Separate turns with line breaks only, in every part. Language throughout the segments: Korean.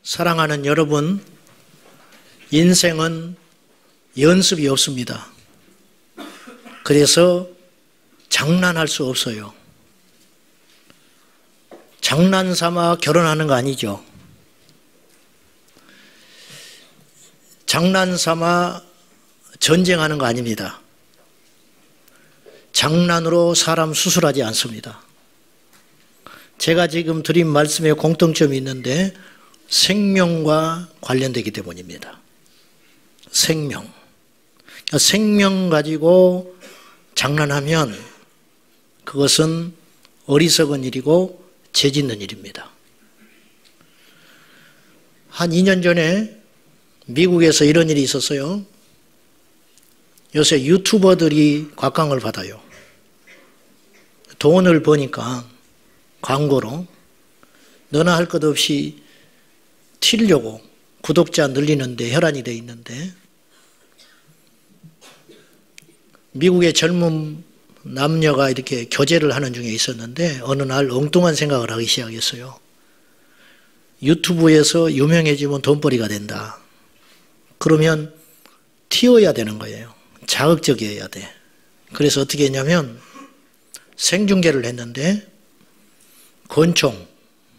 사랑하는 여러분, 인생은 연습이 없습니다. 그래서 장난할 수 없어요. 장난 삼아 결혼하는 거 아니죠. 장난 삼아 전쟁하는 거 아닙니다. 장난으로 사람 수술하지 않습니다. 제가 지금 드린 말씀에 공통점이 있는데 생명과 관련되기 때문입니다. 생명. 생명 가지고 장난하면 그것은 어리석은 일이고 죄짓는 일입니다. 한 2년 전에 미국에서 이런 일이 있었어요. 요새 유튜버들이 곽강을 받아요. 돈을 버니까 광고로 너나 할 것 없이 튀려고 구독자 늘리는데 혈안이 되어 있는데, 미국의 젊은 남녀가 이렇게 교제를 하는 중에 있었는데 어느 날 엉뚱한 생각을 하기 시작했어요. 유튜브에서 유명해지면 돈벌이가 된다. 그러면 튀어야 되는 거예요. 자극적이어야 돼. 그래서 어떻게 했냐면 생중계를 했는데 권총,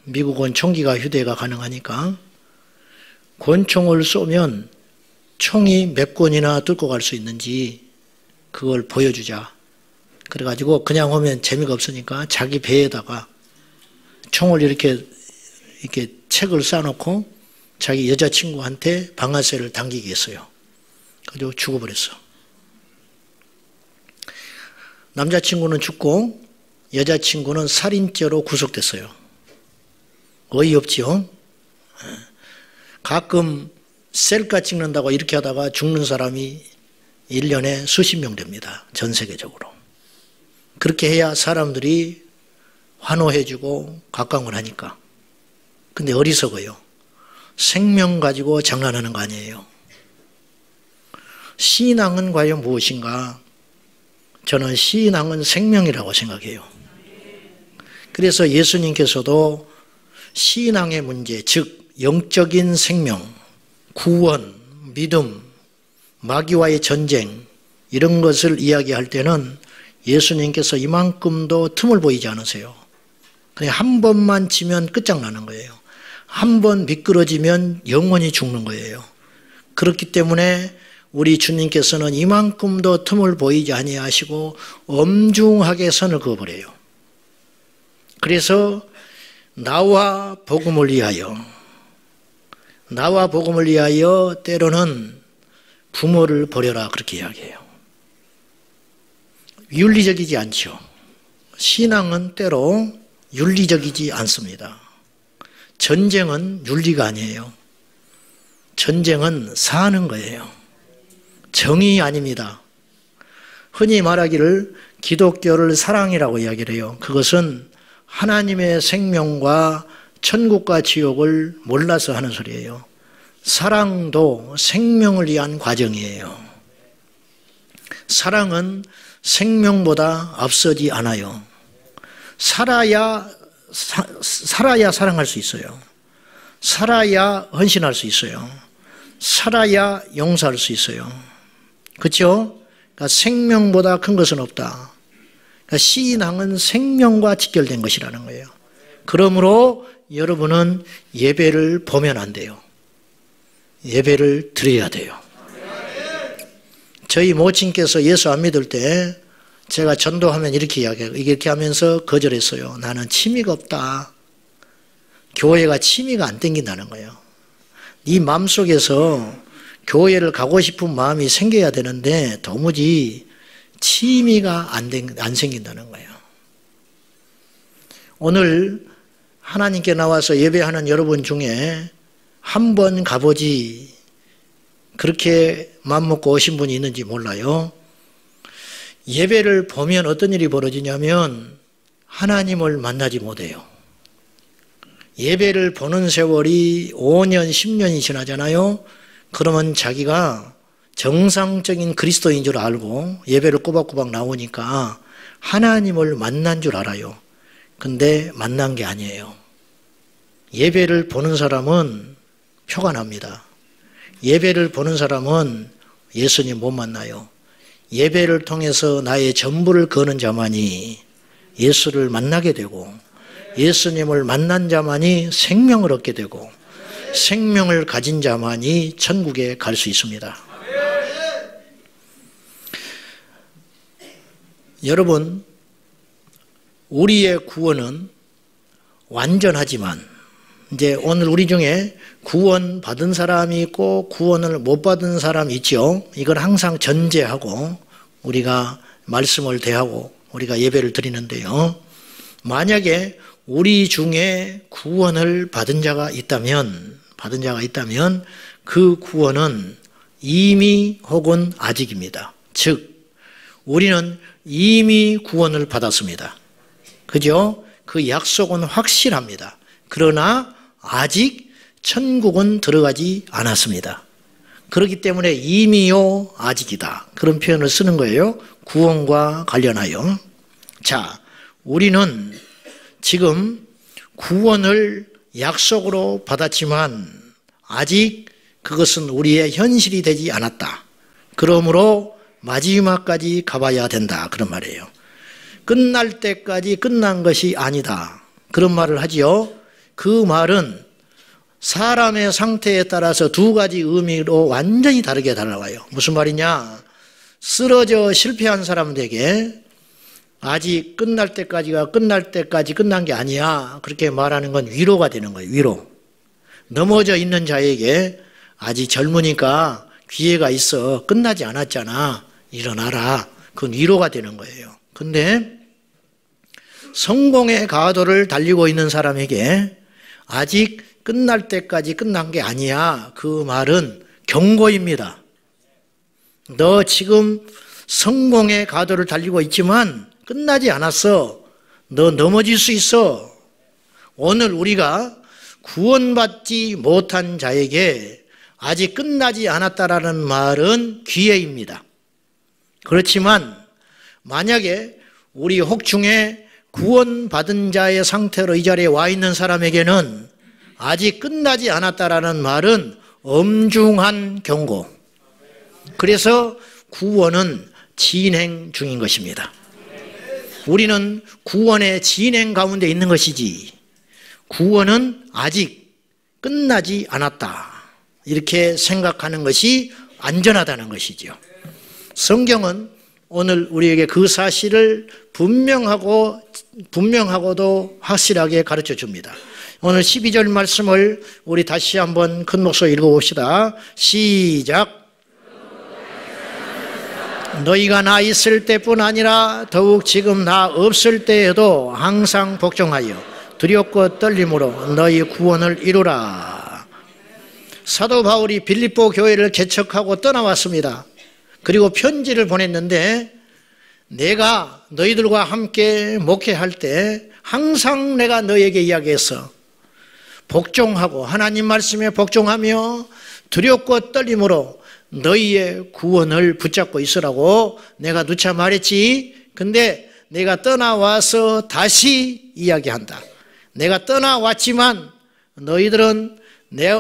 미국은 총기가 휴대가 가능하니까 권총을 쏘면 총이 몇 권이나 뚫고 갈 수 있는지 그걸 보여주자. 그래가지고 그냥 하면 재미가 없으니까 자기 배에다가 총을 이렇게 책을 쌓아놓고 자기 여자친구한테 방아쇠를 당기게 했어요. 그래서 죽어버렸어. 남자친구는 죽고 여자친구는 살인죄로 구속됐어요. 어이없지요? 가끔 셀카 찍는다고 이렇게 하다가 죽는 사람이 1년에 수십 명 됩니다. 전 세계적으로. 그렇게 해야 사람들이 환호해주고 각광을 하니까. 근데 어리석어요. 생명 가지고 장난하는 거 아니에요. 신앙은 과연 무엇인가? 저는 신앙은 생명이라고 생각해요. 그래서 예수님께서도 신앙의 문제, 즉 영적인 생명, 구원, 믿음, 마귀와의 전쟁, 이런 것을 이야기할 때는 예수님께서 이만큼도 틈을 보이지 않으세요. 그냥 한 번만 지면 끝장나는 거예요. 한 번 미끄러지면 영원히 죽는 거예요. 그렇기 때문에 우리 주님께서는 이만큼도 틈을 보이지 아니하시고 엄중하게 선을 그어버려요. 그래서 나와 복음을 위하여, 나와 복음을 위하여 때로는 부모를 버려라, 그렇게 이야기해요. 윤리적이지 않죠. 신앙은 때로 윤리적이지 않습니다. 전쟁은 윤리가 아니에요. 전쟁은 사는 거예요. 정의 아닙니다. 흔히 말하기를 기독교를 사랑이라고 이야기를 해요. 그것은 하나님의 생명과 천국과 지옥을 몰라서 하는 소리예요. 사랑도 생명을 위한 과정이에요. 사랑은 생명보다 앞서지 않아요. 살아야 사랑할 수 있어요. 살아야 헌신할 수 있어요. 살아야 용서할 수 있어요. 그렇죠? 그러니까 생명보다 큰 것은 없다. 그러니까 신앙은 생명과 직결된 것이라는 거예요. 그러므로 여러분은 예배를 보면 안 돼요. 예배를 드려야 돼요. 저희 모친께서 예수 안 믿을 때 제가 전도하면 이렇게 이야기해요. 이렇게 하면서 거절했어요. 나는 취미가 없다. 교회가 취미가 안 땡긴다는 거예요. 네 마음속에서 교회를 가고 싶은 마음이 생겨야 되는데 도무지 취미가 안 생긴다는 거예요. 오늘 하나님께 나와서 예배하는 여러분 중에 한 번 가보지 그렇게 마음먹고 오신 분이 있는지 몰라요. 예배를 보면 어떤 일이 벌어지냐면 하나님을 만나지 못해요. 예배를 보는 세월이 5년, 10년이 지나잖아요. 그러면 자기가 정상적인 그리스도인 줄 알고 예배를 꼬박꼬박 나오니까 하나님을 만난 줄 알아요. 근데 만난 게 아니에요. 예배를 보는 사람은 표가 납니다. 예배를 보는 사람은 예수님 못 만나요. 예배를 통해서 나의 전부를 거는 자만이 예수를 만나게 되고, 예수님을 만난 자만이 생명을 얻게 되고, 생명을 가진 자만이 천국에 갈 수 있습니다. 여러분, 우리의 구원은 완전하지만, 이제 오늘 우리 중에 구원 받은 사람이 있고 구원을 못 받은 사람이 있죠. 이걸 항상 전제하고 우리가 말씀을 대하고 우리가 예배를 드리는데요. 만약에 우리 중에 구원을 받은 자가 있다면 그 구원은 이미 혹은 아직입니다. 즉, 우리는 이미 구원을 받았습니다. 그죠? 그 약속은 확실합니다. 그러나 아직 천국은 들어가지 않았습니다. 그렇기 때문에 이미요 아직이다, 그런 표현을 쓰는 거예요. 구원과 관련하여. 자, 우리는 지금 구원을 약속으로 받았지만 아직 그것은 우리의 현실이 되지 않았다. 그러므로 마지막까지 가봐야 된다, 그런 말이에요. 끝날 때까지 끝난 것이 아니다, 그런 말을 하지요. 그 말은 사람의 상태에 따라서 두 가지 의미로 완전히 다르게 달라와요. 무슨 말이냐? 쓰러져 실패한 사람들에게 아직 끝날 때까지가 끝날 때까지 끝난 게 아니야, 그렇게 말하는 건 위로가 되는 거예요. 위로. 넘어져 있는 자에게 아직 젊으니까 기회가 있어, 끝나지 않았잖아, 일어나라, 그건 위로가 되는 거예요. 근데 성공의 가도를 달리고 있는 사람에게 아직 끝날 때까지 끝난 게 아니야, 그 말은 경고입니다. 너 지금 성공의 가도를 달리고 있지만 끝나지 않았어. 너 넘어질 수 있어. 오늘 우리가 구원받지 못한 자에게 아직 끝나지 않았다라는 말은 기회입니다. 그렇지만 만약에 우리 혹중에 구원받은 자의 상태로 이 자리에 와 있는 사람에게는 아직 끝나지 않았다라는 말은 엄중한 경고. 그래서 구원은 진행 중인 것입니다. 우리는 구원의 진행 가운데 있는 것이지 구원은 아직 끝나지 않았다, 이렇게 생각하는 것이 안전하다는 것이죠. 성경은 오늘 우리에게 그 사실을 분명하고도 확실하게 가르쳐 줍니다. 오늘 12절 말씀을 우리 다시 한번 큰 목소리 읽어봅시다. 시작. 너희가 나 있을 때뿐 아니라 더욱 지금 나 없을 때에도 항상 복종하여 두렵고 떨림으로 너희 구원을 이루라. 사도 바울이 빌립보 교회를 개척하고 떠나왔습니다. 그리고 편지를 보냈는데, 내가 너희들과 함께 목회할 때 항상 내가 너희에게 이야기했어. 복종하고 하나님 말씀에 복종하며 두렵고 떨림으로 너희의 구원을 붙잡고 있으라고 내가 누차 말했지. 근데 내가 떠나와서 다시 이야기한다. 내가 떠나왔지만 너희들은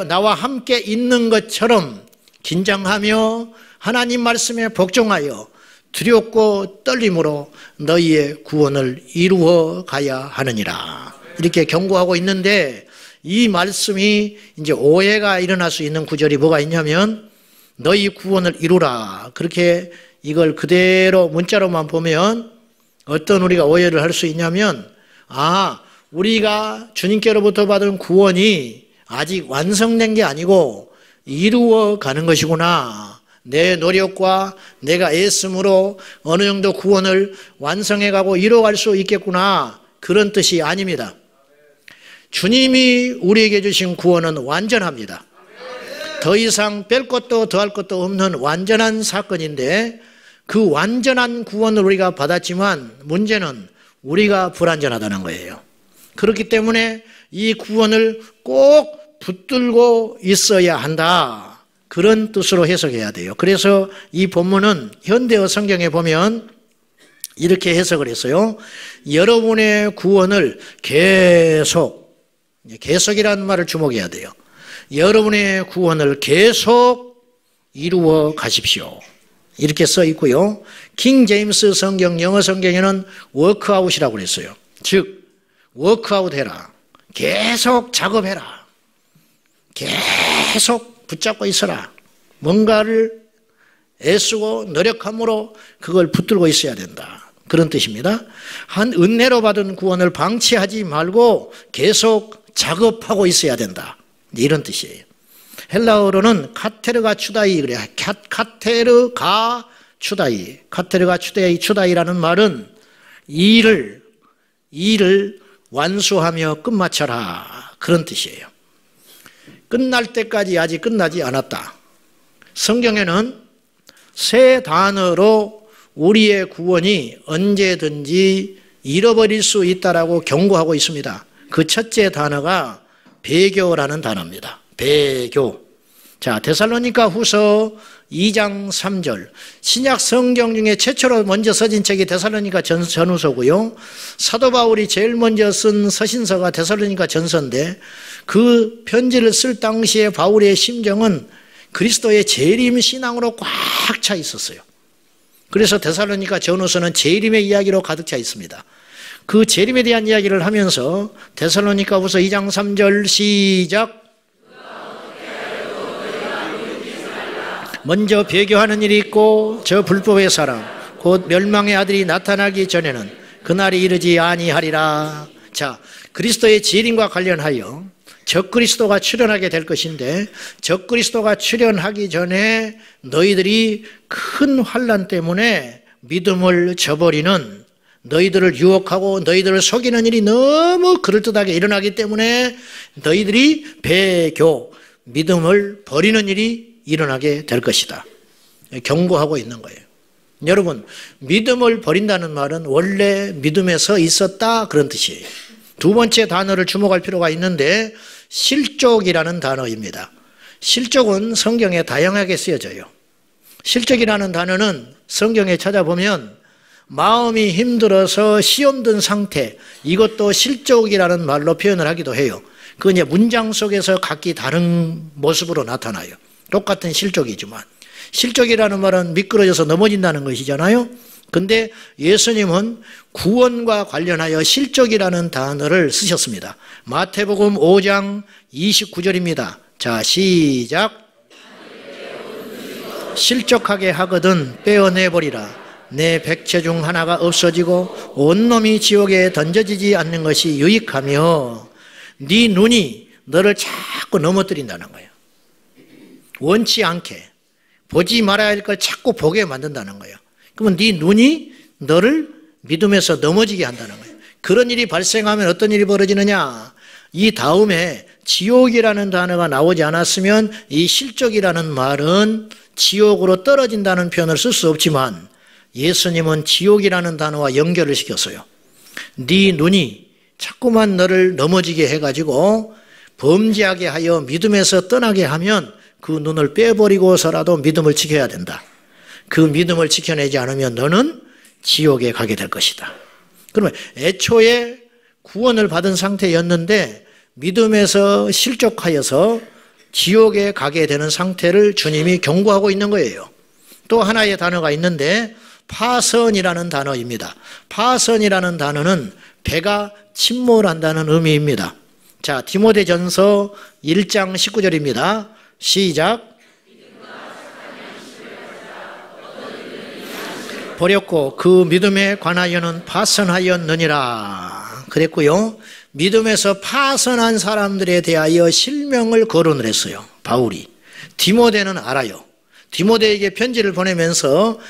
나와 함께 있는 것처럼 긴장하며 하나님 말씀에 복종하여 두렵고 떨림으로 너희의 구원을 이루어 가야 하느니라, 이렇게 경고하고 있는데, 이 말씀이 이제 오해가 일어날 수 있는 구절이 뭐가 있냐면, 너희 구원을 이루라, 그렇게 이걸 그대로 문자로만 보면 어떤 우리가 오해를 할 수 있냐면, 우리가 주님께로부터 받은 구원이 아직 완성된 게 아니고 이루어 가는 것이구나, 내 노력과 내가 애씀으로 어느 정도 구원을 완성해가고 이뤄갈 수 있겠구나, 그런 뜻이 아닙니다. 주님이 우리에게 주신 구원은 완전합니다. 더 이상 뺄 것도 더할 것도 없는 완전한 사건인데, 그 완전한 구원을 우리가 받았지만 문제는 우리가 불완전하다는 거예요. 그렇기 때문에 이 구원을 꼭 붙들고 있어야 한다, 그런 뜻으로 해석해야 돼요. 그래서 이 본문은 현대어 성경에 보면 이렇게 해석을 했어요. 여러분의 구원을 계속이라는 말을 주목해야 돼요. 여러분의 구원을 계속 이루어 가십시오. 이렇게 써 있고요. 킹 제임스 성경, 영어 성경에는 워크아웃이라고 그랬어요. 즉 워크아웃 해라. 계속 작업해라. 계속 붙잡고 있어라. 뭔가를 애쓰고 노력함으로 그걸 붙들고 있어야 된다. 그런 뜻입니다. 한 은혜로 받은 구원을 방치하지 말고 계속 작업하고 있어야 된다. 이런 뜻이에요. 헬라어로는 카테르가 추다이 그래요. 카테르가 추다이. 카테르가 추다이라는 말은 일을 완수하며 끝마쳐라. 그런 뜻이에요. 끝날 때까지 아직 끝나지 않았다. 성경에는 세 단어로 우리의 구원이 언제든지 잃어버릴 수 있다라고 경고하고 있습니다. 그 첫째 단어가 배교라는 단어입니다. 배교. 자, 데살로니가 후서 2장 3절. 신약 성경 중에 최초로 먼저 써진 책이 데살로니가 전후서고요. 사도 바울이 제일 먼저 쓴 서신서가 데살로니가 전서인데 그 편지를 쓸 당시에 바울의 심정은 그리스도의 재림 신앙으로 꽉 차 있었어요. 그래서 데살로니가 전후서는 재림의 이야기로 가득 차 있습니다. 그 재림에 대한 이야기를 하면서 데살로니가 후서 2장 3절 시작. 먼저 배교하는 일이 있고 저 불법의 사람 곧 멸망의 아들이 나타나기 전에는 그날이 이르지 아니하리라. 자, 그리스도의 재림과 관련하여 적그리스도가 출현하게 될 것인데 적그리스도가 출현하기 전에 너희들이 큰 환난 때문에 믿음을 저버리는, 너희들을 유혹하고 너희들을 속이는 일이 너무 그럴듯하게 일어나기 때문에 너희들이 배교, 믿음을 버리는 일이 일어나게 될 것이다. 경고하고 있는 거예요. 여러분, 믿음을 버린다는 말은 원래 믿음에 서 있었다 그런 뜻이에요. 두 번째 단어를 주목할 필요가 있는데 실족이라는 단어입니다. 실족은 성경에 다양하게 쓰여져요. 실족이라는 단어는 성경에 찾아보면 마음이 힘들어서 시험 든 상태, 이것도 실족이라는 말로 표현을 하기도 해요. 그 이제 문장 속에서 각기 다른 모습으로 나타나요. 똑같은 실족이지만 실족이라는 말은 미끄러져서 넘어진다는 것이잖아요. 근데 예수님은 구원과 관련하여 실족이라는 단어를 쓰셨습니다. 마태복음 5장 29절입니다. 자, 시작. 실족하게 하거든 빼어내버리라. 내 백체 중 하나가 없어지고 온몸이 지옥에 던져지지 않는 것이 유익하며 네 눈이 너를 자꾸 넘어뜨린다는 거예요. 원치 않게 보지 말아야 할 걸 자꾸 보게 만든다는 거예요. 그러면 네 눈이 너를 믿음에서 넘어지게 한다는 거예요. 그런 일이 발생하면 어떤 일이 벌어지느냐? 이 다음에 지옥이라는 단어가 나오지 않았으면 이 실족이라는 말은 지옥으로 떨어진다는 표현을 쓸 수 없지만 예수님은 지옥이라는 단어와 연결을 시켰어요. 네 눈이 자꾸만 너를 넘어지게 해가지고 범죄하게 하여 믿음에서 떠나게 하면 그 눈을 빼버리고서라도 믿음을 지켜야 된다. 그 믿음을 지켜내지 않으면 너는 지옥에 가게 될 것이다. 그러면 애초에 구원을 받은 상태였는데 믿음에서 실족하여서 지옥에 가게 되는 상태를 주님이 경고하고 있는 거예요. 또 하나의 단어가 있는데 파선이라는 단어입니다. 파선이라는 단어는 배가 침몰한다는 의미입니다. 자, 디모데전서 1장 19절입니다. 시작. 버렸고 그 믿음에 관하여는 파선하였느니라 그랬고요. 믿음에서 파선한 사람들에 대하여 실명을 거론을 했어요. 바울이. 디모데는 알아요. 디모데에게 편지를 보내면서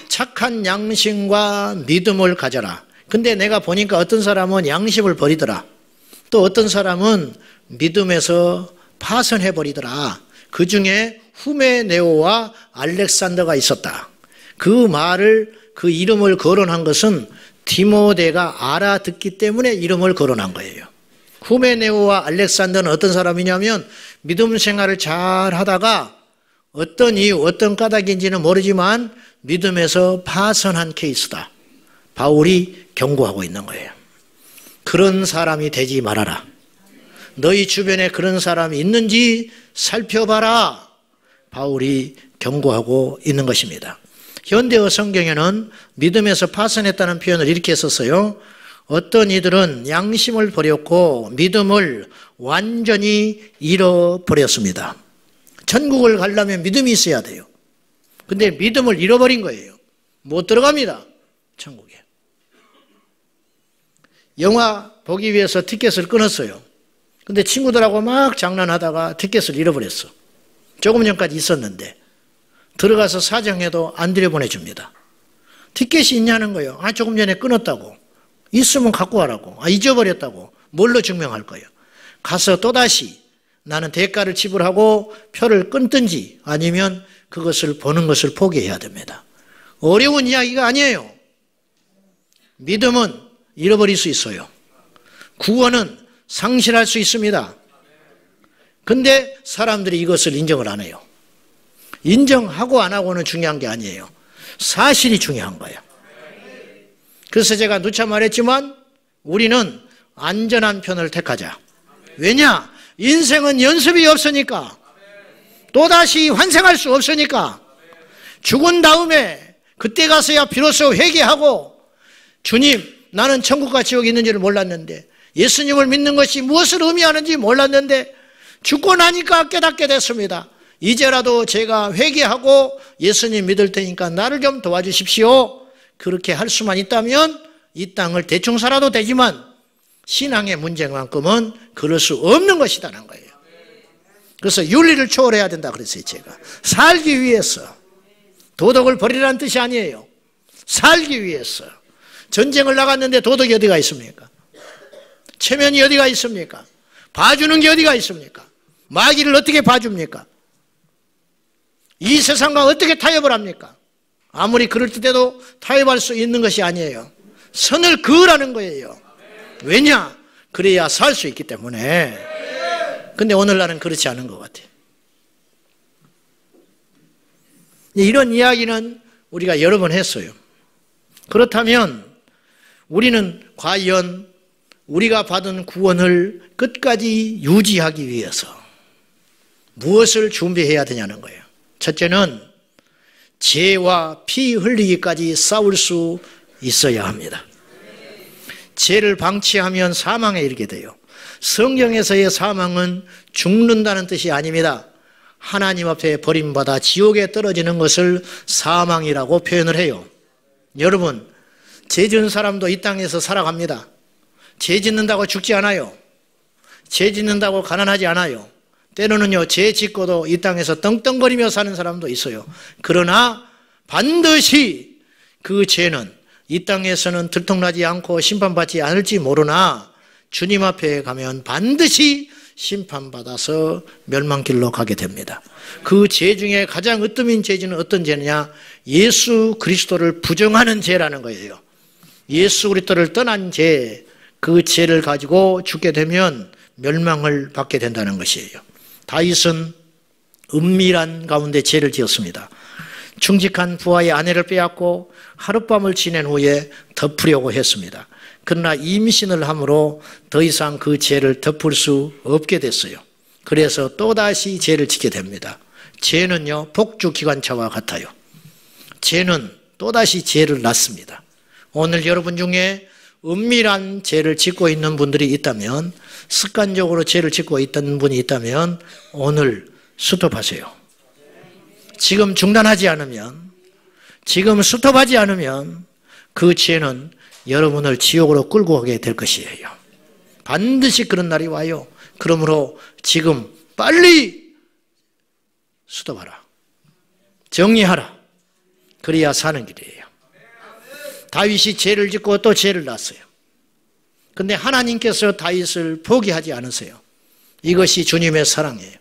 착한 양심과 믿음을 가져라. 근데 내가 보니까 어떤 사람은 양심을 버리더라. 또 어떤 사람은 믿음에서 파선해버리더라. 그 중에 후메네오와 알렉산더가 있었다. 그 이름을 거론한 것은 디모데가 알아듣기 때문에 이름을 거론한 거예요. 후메네오와 알렉산더는 어떤 사람이냐면 믿음 생활을 잘 하다가 어떤 이유, 어떤 까닭인지는 모르지만 믿음에서 파선한 케이스다. 바울이 경고하고 있는 거예요. 그런 사람이 되지 말아라. 너희 주변에 그런 사람이 있는지 살펴봐라. 바울이 경고하고 있는 것입니다. 현대어 성경에는 믿음에서 파산했다는 표현을 이렇게 썼어요. 어떤 이들은 양심을 버렸고 믿음을 완전히 잃어버렸습니다. 천국을 가려면 믿음이 있어야 돼요. 근데 믿음을 잃어버린 거예요. 못 들어갑니다. 천국에. 영화 보기 위해서 티켓을 끊었어요. 근데 친구들하고 막 장난하다가 티켓을 잃어버렸어. 조금 전까지 있었는데 들어가서 사정해도 안 들여보내줍니다. 티켓이 있냐는 거예요. 조금 전에 끊었다고. 있으면 갖고 와라고. 잊어버렸다고. 뭘로 증명할 거예요? 가서 또다시 나는 대가를 지불하고 표를 끊든지 아니면 그것을 보는 것을 포기해야 됩니다. 어려운 이야기가 아니에요. 믿음은 잃어버릴 수 있어요. 구원은 상실할 수 있습니다. 근데 사람들이 이것을 인정을 안 해요. 인정하고 안 하고는 중요한 게 아니에요. 사실이 중요한 거예요. 그래서 제가 누차 말했지만 우리는 안전한 편을 택하자. 왜냐? 인생은 연습이 없으니까. 또다시 환생할 수 없으니까. 죽은 다음에 그때 가서야 비로소 회개하고 주님, 나는 천국과 지옥이 있는지를 몰랐는데 예수님을 믿는 것이 무엇을 의미하는지 몰랐는데 죽고 나니까 깨닫게 됐습니다. 이제라도 제가 회개하고 예수님 믿을 테니까 나를 좀 도와주십시오. 그렇게 할 수만 있다면 이 땅을 대충 살아도 되지만 신앙의 문제만큼은 그럴 수 없는 것이라는 거예요. 그래서 윤리를 초월해야 된다 그랬어요. 제가 살기 위해서. 도덕을 버리라는 뜻이 아니에요. 살기 위해서. 전쟁을 나갔는데 도덕이 어디가 있습니까? 체면이 어디가 있습니까? 봐주는 게 어디가 있습니까? 마귀를 어떻게 봐줍니까? 이 세상과 어떻게 타협을 합니까? 아무리 그럴듯해도 타협할 수 있는 것이 아니에요. 선을 그으라는 거예요. 왜냐? 그래야 살 수 있기 때문에. 근데 오늘날은 그렇지 않은 것 같아요. 이런 이야기는 우리가 여러 번 했어요. 그렇다면 우리는 과연 우리가 받은 구원을 끝까지 유지하기 위해서 무엇을 준비해야 되냐는 거예요. 첫째는 죄와 피 흘리기까지 싸울 수 있어야 합니다. 죄를 방치하면 사망에 이르게 돼요. 성경에서의 사망은 죽는다는 뜻이 아닙니다. 하나님 앞에 버림받아 지옥에 떨어지는 것을 사망이라고 표현을 해요. 여러분, 죄 지은 사람도 이 땅에서 살아갑니다. 죄 짓는다고 죽지 않아요. 죄 짓는다고 가난하지 않아요. 때로는요, 죄 짓고도 이 땅에서 떵떵거리며 사는 사람도 있어요. 그러나 반드시 그 죄는 이 땅에서는 들통나지 않고 심판받지 않을지 모르나 주님 앞에 가면 반드시 심판받아서 멸망길로 가게 됩니다. 그 죄 중에 가장 으뜸인 죄는 어떤 죄냐? 예수 그리스도를 부정하는 죄라는 거예요. 예수 그리스도를 떠난 죄, 그 죄를 가지고 죽게 되면 멸망을 받게 된다는 것이에요. 다윗은 은밀한 가운데 죄를 지었습니다. 충직한 부하의 아내를 빼앗고 하룻밤을 지낸 후에 덮으려고 했습니다. 그러나 임신을 함으로 더 이상 그 죄를 덮을 수 없게 됐어요. 그래서 또다시 죄를 짓게 됩니다. 죄는요, 복주기관차와 같아요. 죄는 또다시 죄를 낳습니다. 오늘 여러분 중에 은밀한 죄를 짓고 있는 분들이 있다면, 습관적으로 죄를 짓고 있던 분이 있다면 오늘 스톱하세요. 지금 중단하지 않으면, 지금 스톱하지 않으면 그 죄는 여러분을 지옥으로 끌고 가게 될 것이에요. 반드시 그런 날이 와요. 그러므로 지금 빨리 스톱하라. 정리하라. 그래야 사는 길이에요. 다윗이 죄를 짓고 또 죄를 낳았어요. 근데 하나님께서 다윗을 포기하지 않으세요. 이것이 주님의 사랑이에요.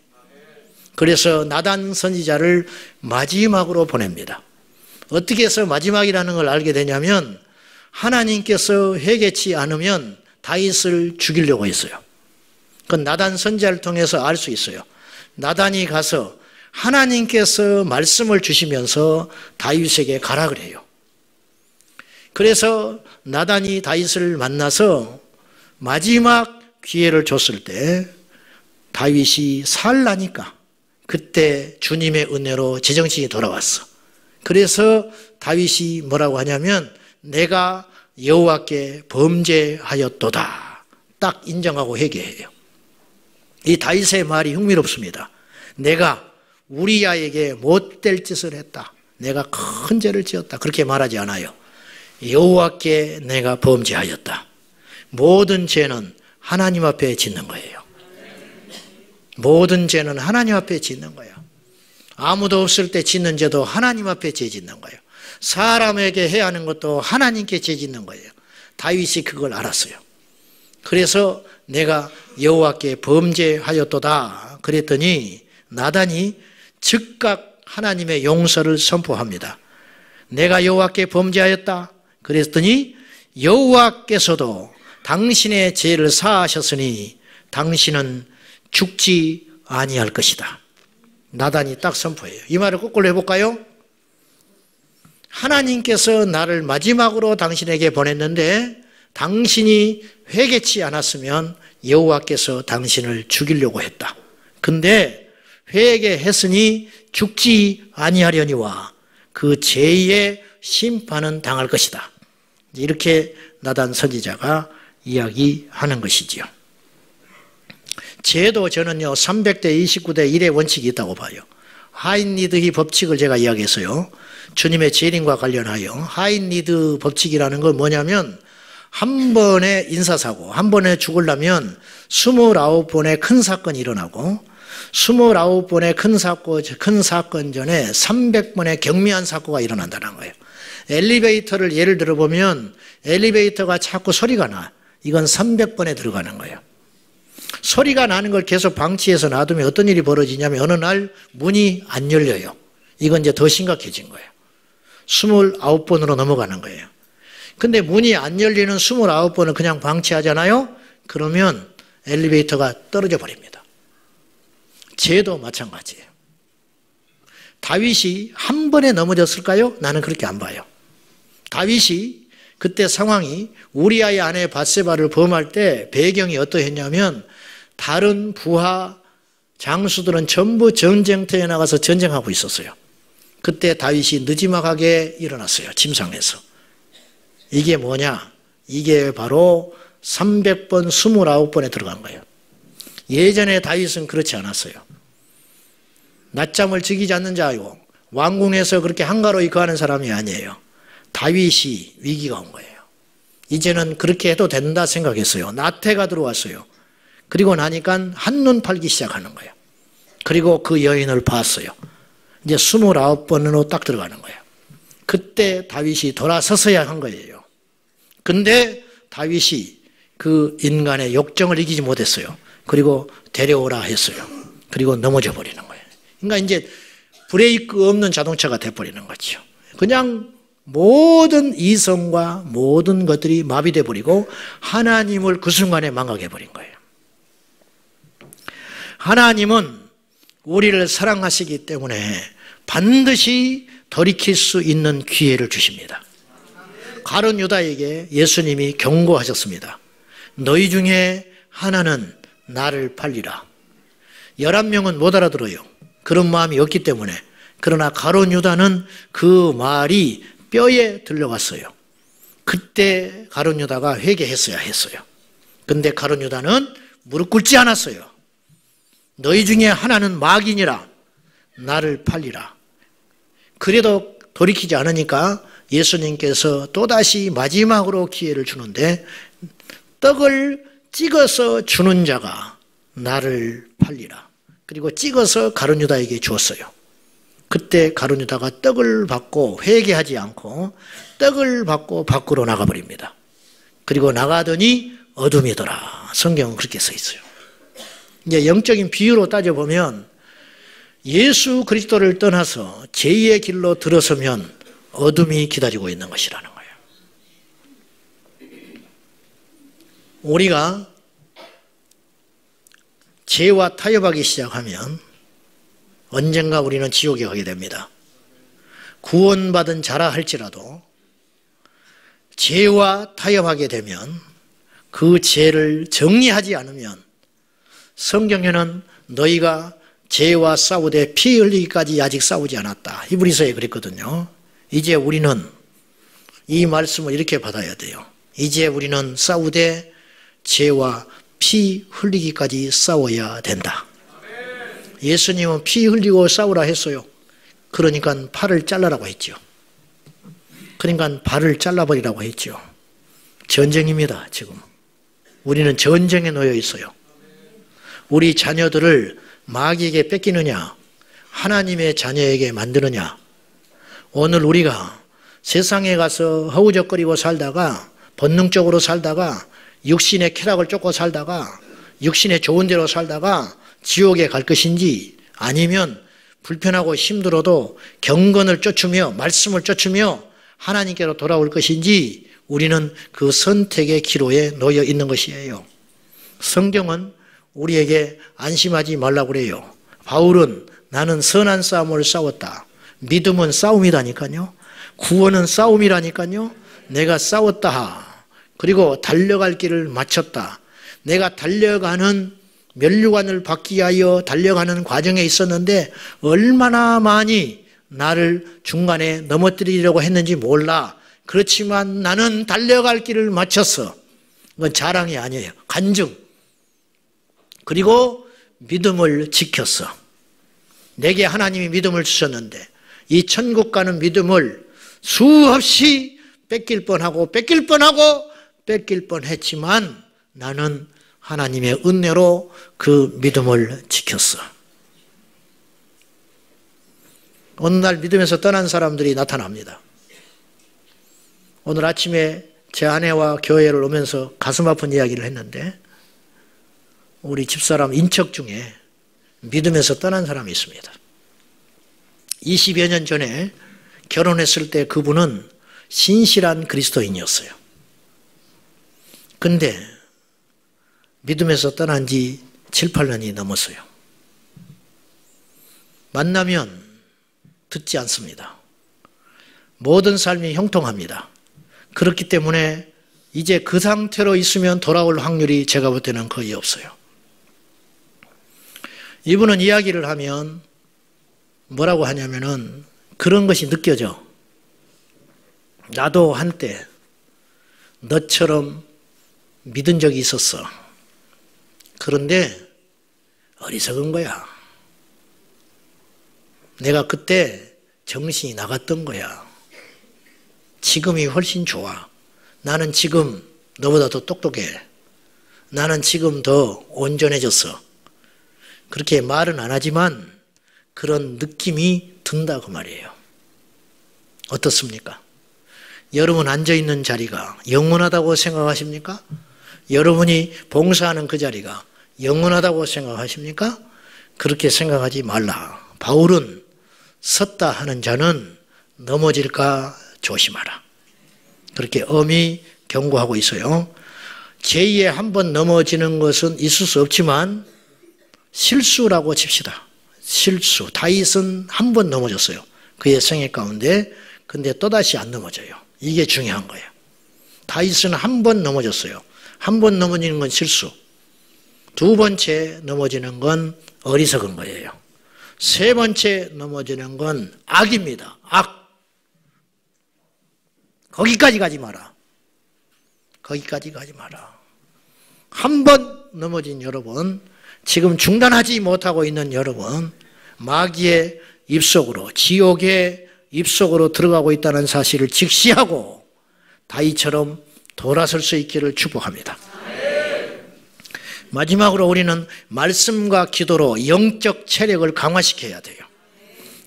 그래서 나단 선지자를 마지막으로 보냅니다. 어떻게 해서 마지막이라는 걸 알게 되냐면 하나님께서 회개치 않으면 다윗을 죽이려고 했어요. 그건 나단 선지자를 통해서 알 수 있어요. 나단이 가서 하나님께서 말씀을 주시면서 다윗에게 가라 그래요. 그래서 나단이 다윗을 만나서 마지막 기회를 줬을 때 다윗이 살라니까 그때 주님의 은혜로 제정신이 돌아왔어. 그래서 다윗이 뭐라고 하냐면 내가 여호와께 범죄하였도다. 딱 인정하고 회개해요. 이 다윗의 말이 흥미롭습니다. 내가 우리야에게 못될 짓을 했다. 내가 큰 죄를 지었다. 그렇게 말하지 않아요. 여호와께 내가 범죄하였다. 모든 죄는 하나님 앞에 짓는 거예요. 모든 죄는 하나님 앞에 짓는 거예요. 아무도 없을 때 짓는 죄도 하나님 앞에 죄 짓는 거예요. 사람에게 해야 하는 것도 하나님께 죄 짓는 거예요. 다윗이 그걸 알았어요. 그래서 내가 여호와께 범죄하였도다 그랬더니 나단이 즉각 하나님의 용서를 선포합니다. 내가 여호와께 범죄하였다 그랬더니 여호와께서도 당신의 죄를 사하셨으니 당신은 죽지 아니할 것이다. 나단이 딱 선포해요. 이 말을 거꾸로 해볼까요? 하나님께서 나를 마지막으로 당신에게 보냈는데 당신이 회개치 않았으면 여호와께서 당신을 죽이려고 했다. 근데 회개했으니 죽지 아니하려니와 그 죄의 심판은 당할 것이다. 이렇게 나단 선지자가 이야기하는 것이지요. 죄도 저는요 300대 29대 1의 원칙이 있다고 봐요. 하인리드의 법칙을 제가 이야기했어요. 주님의 재림과 관련하여 하인리드 법칙이라는 건 뭐냐면 한 번의 인사사고, 한 번에 죽으려면 29번의 큰 사건이 일어나고 29번의 큰 사건 전에 300번의 경미한 사고가 일어난다는 거예요. 엘리베이터를 예를 들어보면 엘리베이터가 자꾸 소리가 나. 이건 300번에 들어가는 거예요. 소리가 나는 걸 계속 방치해서 놔두면 어떤 일이 벌어지냐면 어느 날 문이 안 열려요. 이건 이제 더 심각해진 거예요. 29번으로 넘어가는 거예요. 근데 문이 안 열리는 29번을 그냥 방치하잖아요. 그러면 엘리베이터가 떨어져 버립니다. 죄도 마찬가지예요. 다윗이 한 번에 넘어졌을까요? 나는 그렇게 안 봐요. 다윗이 그때 상황이 우리아의 아내 밧세바를 범할 때 배경이 어떠했냐면 다른 부하 장수들은 전부 전쟁터에 나가서 전쟁하고 있었어요. 그때 다윗이 느지막하게 일어났어요. 침상에서. 이게 뭐냐? 이게 바로 300번, 29번에 들어간 거예요. 예전에 다윗은 그렇지 않았어요. 낮잠을 즐기지 않는 자요. 왕궁에서 그렇게 한가로이 거하는 사람이 아니에요. 다윗이 위기가 온 거예요. 이제는 그렇게 해도 된다 생각했어요. 나태가 들어왔어요. 그리고 나니까 한눈 팔기 시작하는 거예요. 그리고 그 여인을 봤어요. 이제 29번으로 딱 들어가는 거예요. 그때 다윗이 돌아서서야 한 거예요. 근데 다윗이 그 인간의 욕정을 이기지 못했어요. 그리고 데려오라 했어요. 그리고 넘어져 버리는 거예요. 그러니까 이제 브레이크 없는 자동차가 돼버리는 거죠. 그냥 모든 이성과 모든 것들이 마비돼 버리고 하나님을 그 순간에 망각해 버린 거예요. 하나님은 우리를 사랑하시기 때문에 반드시 돌이킬 수 있는 기회를 주십니다. 가룟 유다에게 예수님이 경고하셨습니다. 너희 중에 하나는 나를 팔리라. 11명은 못 알아들어요. 그런 마음이 없기 때문에. 그러나 가룟 유다는 그 말이 뼈에 들려왔어요. 그때 가룟 유다가 회개했어야 했어요. 근데 가룟 유다는 무릎 꿇지 않았어요. 너희 중에 하나는 마귀니라. 나를 팔리라. 그래도 돌이키지 않으니까 예수님께서 또다시 마지막으로 기회를 주는데 떡을 찍어서 주는 자가 나를 팔리라. 그리고 찍어서 가룟 유다에게 주었어요. 그때 가룟 유다가 떡을 받고 회개하지 않고 떡을 받고 밖으로 나가버립니다. 그리고 나가더니 어둠이더라. 성경은 그렇게 써 있어요. 이제 영적인 비유로 따져보면 예수 그리스도를 떠나서 제2의 길로 들어서면 어둠이 기다리고 있는 것이라는 거예요. 우리가 죄와 타협하기 시작하면 언젠가 우리는 지옥에 가게 됩니다. 구원받은 자라 할지라도 죄와 타협하게 되면 그 죄를 정리하지 않으면 성경에는 너희가 죄와 싸우되 피 흘리기까지 아직 싸우지 않았다. 히브리서에 그랬거든요. 이제 우리는 이 말씀을 이렇게 받아야 돼요. 이제 우리는 싸우되 죄와 피 흘리기까지 싸워야 된다. 예수님은 피 흘리고 싸우라 했어요. 그러니까 팔을 잘라라고 했죠. 그러니까 발을 잘라버리라고 했죠. 전쟁입니다, 지금. 우리는 전쟁에 놓여 있어요. 우리 자녀들을 마귀에게 뺏기느냐, 하나님의 자녀에게 만드느냐. 오늘 우리가 세상에 가서 허우적거리고 살다가, 본능적으로 살다가, 육신의 쾌락을 쫓고 살다가, 육신의 좋은 대로 살다가 지옥에 갈 것인지, 아니면 불편하고 힘들어도 경건을 쫓으며 말씀을 쫓으며 하나님께로 돌아올 것인지, 우리는 그 선택의 기로에 놓여 있는 것이에요. 성경은 우리에게 안심하지 말라고 그래요. 바울은 나는 선한 싸움을 싸웠다. 믿음은 싸움이라니까요. 구원은 싸움이라니까요. 내가 싸웠다. 그리고 달려갈 길을 마쳤다. 내가 달려가는 면류관을 받기 위하여 달려가는 과정에 있었는데 얼마나 많이 나를 중간에 넘어뜨리려고 했는지 몰라. 그렇지만 나는 달려갈 길을 마쳤어. 그건 자랑이 아니에요. 간증. 그리고 믿음을 지켰어. 내게 하나님이 믿음을 주셨는데 이 천국 가는 믿음을 수없이 뺏길 뻔하고 뺏길뻔했지만 나는 하나님의 은혜로 그 믿음을 지켰어. 어느 날 믿음에서 떠난 사람들이 나타납니다. 오늘 아침에 제 아내와 교회를 오면서 가슴 아픈 이야기를 했는데 우리 집사람 인척 중에 믿음에서 떠난 사람이 있습니다. 20여 년 전에 결혼했을 때 그분은 신실한 그리스도인이었어요. 근데 믿음에서 떠난 지 7, 8년이 넘었어요. 만나면 듣지 않습니다. 모든 삶이 형통합니다. 그렇기 때문에 이제 그 상태로 있으면 돌아올 확률이 제가 볼 때는 거의 없어요. 이분은 이야기를 하면 뭐라고 하냐면은 그런 것이 느껴져. 나도 한때 너처럼 믿은 적이 있었어. 그런데 어리석은 거야. 내가 그때 정신이 나갔던 거야. 지금이 훨씬 좋아. 나는 지금 너보다 더 똑똑해. 나는 지금 더 온전해졌어. 그렇게 말은 안 하지만 그런 느낌이 든다 그 말이에요. 어떻습니까? 여러분 앉아있는 자리가 영원하다고 생각하십니까? 여러분이 봉사하는 그 자리가 영원하다고 생각하십니까? 그렇게 생각하지 말라. 바울은 섰다 하는 자는 넘어질까 조심하라. 그렇게 엄히 경고하고 있어요. 제2에 한 번 넘어지는 것은 있을 수 없지만 실수라고 칩시다. 실수. 다윗은 한 번 넘어졌어요. 그의 생애 가운데. 근데 또다시 안 넘어져요. 이게 중요한 거예요. 다윗은 한 번 넘어졌어요. 한 번 넘어지는 건 실수. 두 번째 넘어지는 건 어리석은 거예요. 세 번째 넘어지는 건 악입니다. 악. 거기까지 가지 마라. 거기까지 가지 마라. 한 번 넘어진 여러분, 지금 중단하지 못하고 있는 여러분, 마귀의 입속으로, 지옥의 입속으로 들어가고 있다는 사실을 직시하고 다윗처럼 돌아설 수 있기를 축복합니다. 마지막으로 우리는 말씀과 기도로 영적 체력을 강화시켜야 돼요.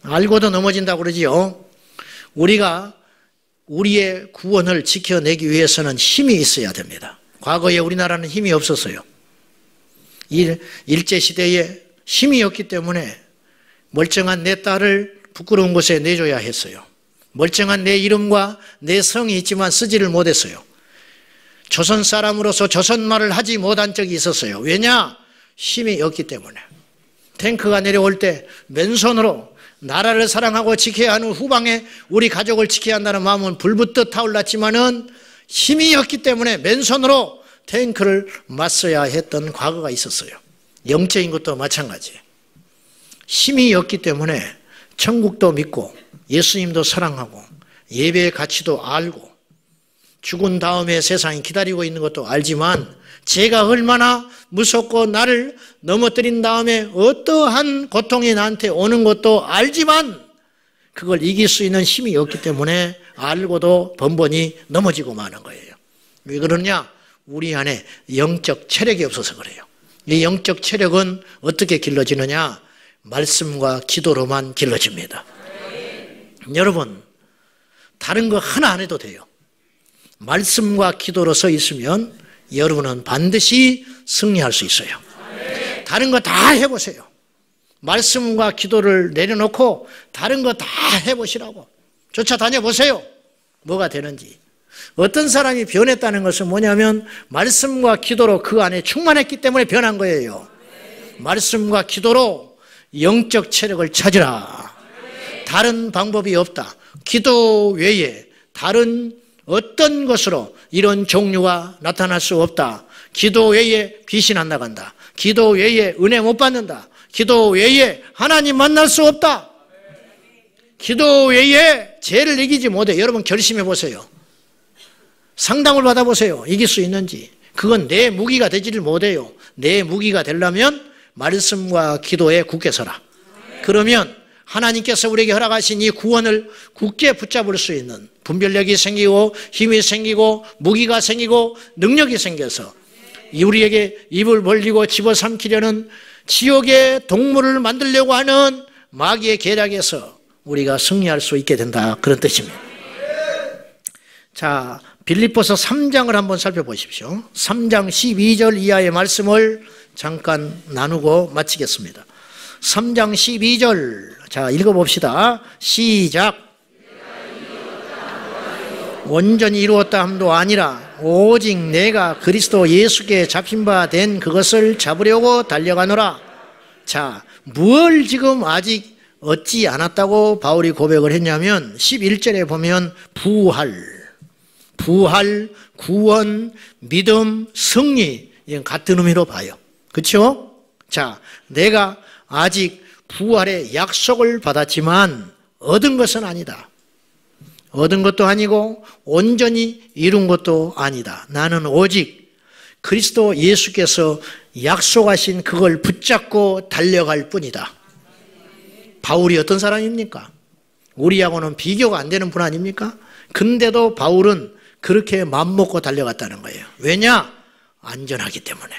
알고도 넘어진다고 그러지요. 우리가 우리의 구원을 지켜내기 위해서는 힘이 있어야 됩니다. 과거에 우리나라는 힘이 없었어요. 일제시대에 힘이 없기 때문에 멀쩡한 내 딸을 부끄러운 곳에 내줘야 했어요. 멀쩡한 내 이름과 내 성이 있지만 쓰지를 못했어요. 조선 사람으로서 조선말을 하지 못한 적이 있었어요. 왜냐? 힘이 없기 때문에. 탱크가 내려올 때 맨손으로 나라를 사랑하고 지켜야 하는 후방에 우리 가족을 지켜야 한다는 마음은 불붙듯 타올랐지만은 힘이 없기 때문에 맨손으로 탱크를 맞서야 했던 과거가 있었어요. 영적인 것도 마찬가지예요. 힘이 없기 때문에 천국도 믿고 예수님도 사랑하고 예배의 가치도 알고 죽은 다음에 세상이 기다리고 있는 것도 알지만 죄가 얼마나 무섭고 나를 넘어뜨린 다음에 어떠한 고통이 나한테 오는 것도 알지만 그걸 이길 수 있는 힘이 없기 때문에 알고도 번번이 넘어지고 마는 거예요. 왜 그러냐? 우리 안에 영적 체력이 없어서 그래요. 이 영적 체력은 어떻게 길러지느냐? 말씀과 기도로만 길러집니다. 여러분, 다른 거 하나 안 해도 돼요. 말씀과 기도로 서 있으면 여러분은 반드시 승리할 수 있어요. 다른 거 다 해보세요. 말씀과 기도를 내려놓고 다른 거 다 해보시라고. 쫓아다녀보세요. 뭐가 되는지. 어떤 사람이 변했다는 것은 뭐냐면 말씀과 기도로 그 안에 충만했기 때문에 변한 거예요. 말씀과 기도로 영적 체력을 찾으라. 다른 방법이 없다. 기도 외에 다른 어떤 것으로 이런 종류가 나타날 수 없다. 기도 외에 귀신 안 나간다. 기도 외에 은혜 못 받는다. 기도 외에 하나님 만날 수 없다. 기도 외에 죄를 이기지 못해. 여러분 결심해 보세요. 상담을 받아보세요. 이길 수 있는지. 그건 내 무기가 되지를 못해요. 내 무기가 되려면 말씀과 기도에 굳게 서라. 그러면 하나님께서 우리에게 허락하신 이 구원을 굳게 붙잡을 수 있는 분별력이 생기고 힘이 생기고 무기가 생기고 능력이 생겨서 우리에게 입을 벌리고 집어삼키려는 지옥의 동물을 만들려고 하는 마귀의 계략에서 우리가 승리할 수 있게 된다. 그런 뜻입니다. 자, 빌립보서 3장을 한번 살펴보십시오. 3장 12절 이하의 말씀을 잠깐 나누고 마치겠습니다. 3장 12절 자 읽어봅시다. 시작. 온전히 이루었다 함도 아니라 오직 내가 그리스도 예수께 잡힌 바 된 그것을 잡으려고 달려가노라. 자, 뭘 지금 아직 얻지 않았다고 바울이 고백을 했냐면 11절에 보면 부활, 구원, 믿음, 승리 이건 같은 의미로 봐요. 그렇죠? 자, 내가 아직 부활의 약속을 받았지만 얻은 것은 아니다. 얻은 것도 아니고 온전히 이룬 것도 아니다. 나는 오직 그리스도 예수께서 약속하신 그걸 붙잡고 달려갈 뿐이다. 바울이 어떤 사람입니까? 우리하고는 비교가 안 되는 분 아닙니까? 근데도 바울은 그렇게 맘먹고 달려갔다는 거예요. 왜냐? 안전하기 때문에.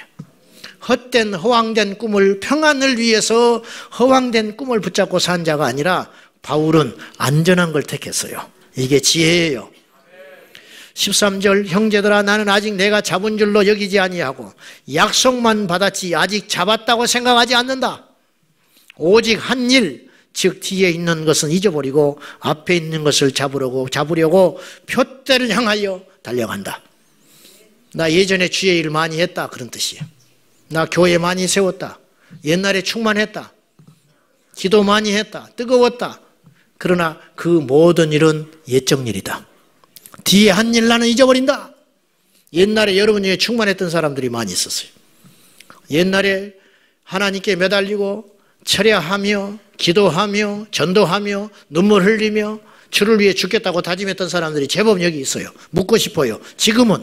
헛된 허황된 꿈을 평안을 위해서 허황된 꿈을 붙잡고 산 자가 아니라 바울은 안전한 걸 택했어요. 이게 지혜예요. 13절 형제들아 나는 아직 내가 잡은 줄로 여기지 아니하고 약속만 받았지 아직 잡았다고 생각하지 않는다. 오직 한 일 즉 뒤에 있는 것은 잊어버리고 앞에 있는 것을 잡으려고 표대를 향하여 달려간다. 나 예전에 주의 일 많이 했다 그런 뜻이에요. 나 교회 많이 세웠다. 옛날에 충만했다. 기도 많이 했다. 뜨거웠다. 그러나 그 모든 일은 옛적 일이다. 뒤에 한 일 나는 잊어버린다. 옛날에 여러분 중에 충만했던 사람들이 많이 있었어요. 옛날에 하나님께 매달리고 철야하며 기도하며 전도하며 눈물 흘리며 주를 위해 죽겠다고 다짐했던 사람들이 제법 여기 있어요. 묻고 싶어요. 지금은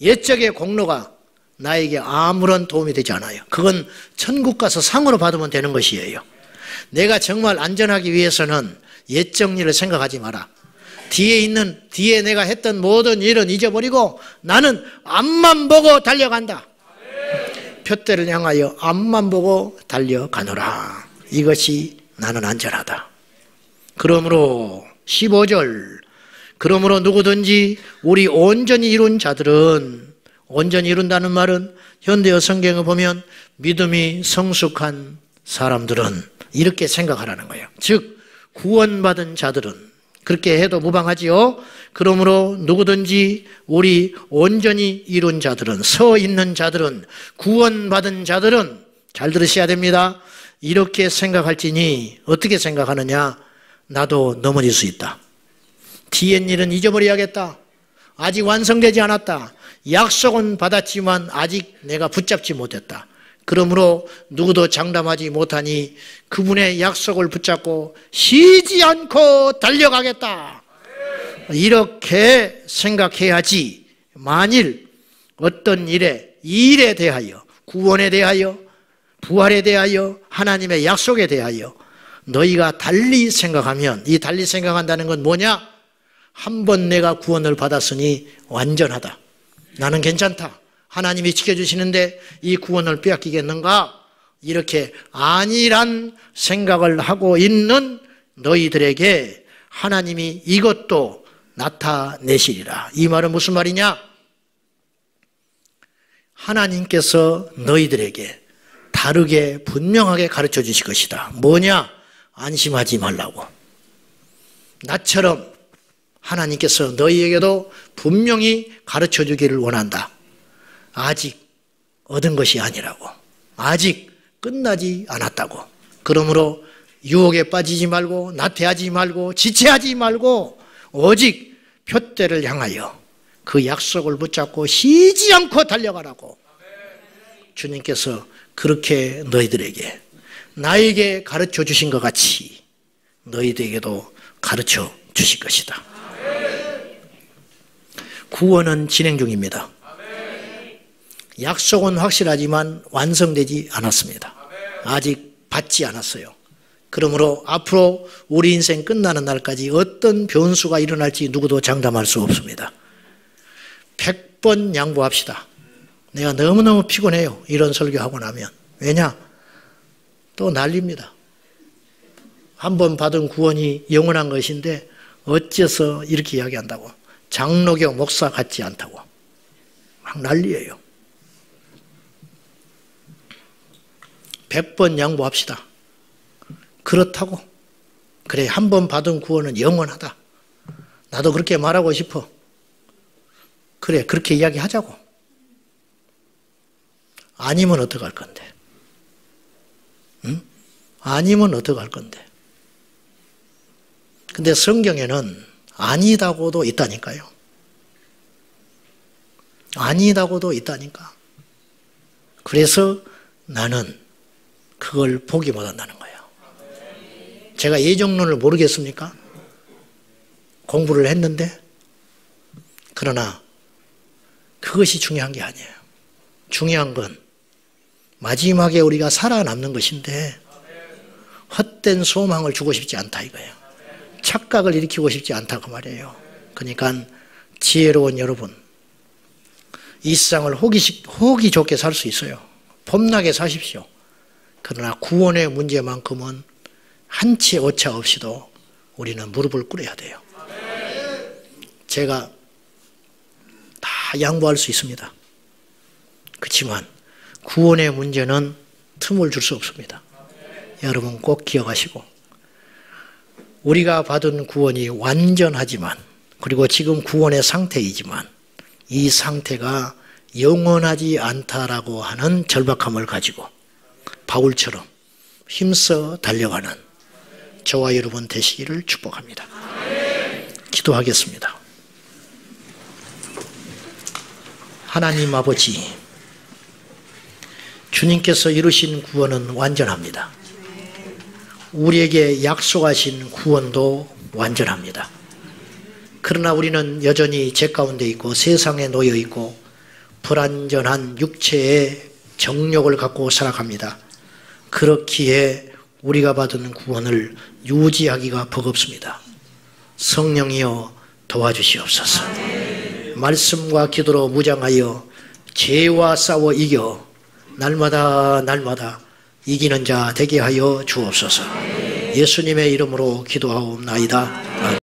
옛적의 공로가 나에게 아무런 도움이 되지 않아요. 그건 천국 가서 상으로 받으면 되는 것이에요. 내가 정말 안전하기 위해서는 옛적 일을 생각하지 마라. 뒤에 내가 했던 모든 일은 잊어버리고 나는 앞만 보고 달려간다. 표대를 향하여 앞만 보고 달려가노라. 이것이 나는 안전하다. 그러므로 15절 그러므로 누구든지 우리 온전히 이룬 자들은 온전히 이룬다는 말은 현대어 성경을 보면 믿음이 성숙한 사람들은 이렇게 생각하라는 거예요. 즉 구원받은 자들은 그렇게 해도 무방하지요. 그러므로 누구든지 우리 온전히 이룬 자들은 서 있는 자들은 구원받은 자들은 잘 들으셔야 됩니다. 이렇게 생각할지니 어떻게 생각하느냐? 나도 넘어질 수 있다. 뒤엔 일은 잊어버려야겠다. 아직 완성되지 않았다. 약속은 받았지만 아직 내가 붙잡지 못했다. 그러므로 누구도 장담하지 못하니 그분의 약속을 붙잡고 쉬지 않고 달려가겠다. 이렇게 생각해야지. 만일 어떤 일에, 이 일에 대하여, 구원에 대하여, 부활에 대하여, 하나님의 약속에 대하여 너희가 달리 생각하면, 이 달리 생각한다는 건 뭐냐? 한 번 내가 구원을 받았으니 완전하다. 나는 괜찮다. 하나님이 지켜주시는데 이 구원을 빼앗기겠는가? 이렇게 안일한 생각을 하고 있는 너희들에게 하나님이 이것도 나타내시리라. 이 말은 무슨 말이냐? 하나님께서 너희들에게 다르게 분명하게 가르쳐 주실 것이다. 뭐냐? 안심하지 말라고. 나처럼 하나님께서 너희에게도 분명히 가르쳐 주기를 원한다. 아직 얻은 것이 아니라고. 아직 끝나지 않았다고. 그러므로 유혹에 빠지지 말고 나태하지 말고 지체하지 말고 오직 표대를 향하여 그 약속을 붙잡고 쉬지 않고 달려가라고. 주님께서 그렇게 너희들에게 나에게 가르쳐 주신 것 같이 너희들에게도 가르쳐 주실 것이다. 구원은 진행 중입니다. 약속은 확실하지만 완성되지 않았습니다. 아직 받지 않았어요. 그러므로 앞으로 우리 인생 끝나는 날까지 어떤 변수가 일어날지 누구도 장담할 수 없습니다. 100번 양보합시다. 내가 너무너무 피곤해요. 이런 설교하고 나면. 왜냐? 또 난립니다. 한 번 받은 구원이 영원한 것인데 어째서 이렇게 이야기한다고. 장로교 목사 같지 않다고. 막 난리예요. 100번 양보합시다. 그렇다고. 그래, 한 번 받은 구원은 영원하다. 나도 그렇게 말하고 싶어. 그래, 그렇게 이야기하자고. 아니면 어떡할 건데? 응? 아니면 어떡할 건데? 근데 성경에는 아니다고도 있다니까요. 아니다고도 있다니까. 그래서 나는 그걸 포기 못한다는 거예요. 제가 예정론을 모르겠습니까? 공부를 했는데. 그러나 그것이 중요한 게 아니에요. 중요한 건 마지막에 우리가 살아남는 것인데 헛된 소망을 주고 싶지 않다 이거예요. 착각을 일으키고 싶지 않다 그 말이에요. 그러니까 지혜로운 여러분, 이 세상을 호기 좋게 살 수 있어요. 폼나게 사십시오. 그러나 구원의 문제만큼은 한치 오차 없이도 우리는 무릎을 꿇어야 돼요. 제가 다 양보할 수 있습니다. 그렇지만 구원의 문제는 틈을 줄 수 없습니다. 여러분 꼭 기억하시고, 우리가 받은 구원이 완전하지만, 그리고 지금 구원의 상태이지만 이 상태가 영원하지 않다라고 하는 절박함을 가지고 바울처럼 힘써 달려가는 저와 여러분 되시기를 축복합니다. 기도하겠습니다. 하나님 아버지, 주님께서 이루신 구원은 완전합니다. 우리에게 약속하신 구원도 완전합니다. 그러나 우리는 여전히 죄 가운데 있고 세상에 놓여 있고 불완전한 육체의 정욕을 갖고 살아갑니다. 그렇기에 우리가 받은 구원을 유지하기가 버겁습니다. 성령이여 도와주시옵소서. 말씀과 기도로 무장하여 죄와 싸워 이겨 날마다 이기는 자 되게 하여 주옵소서. 예수님의 이름으로 기도하옵나이다. 아멘.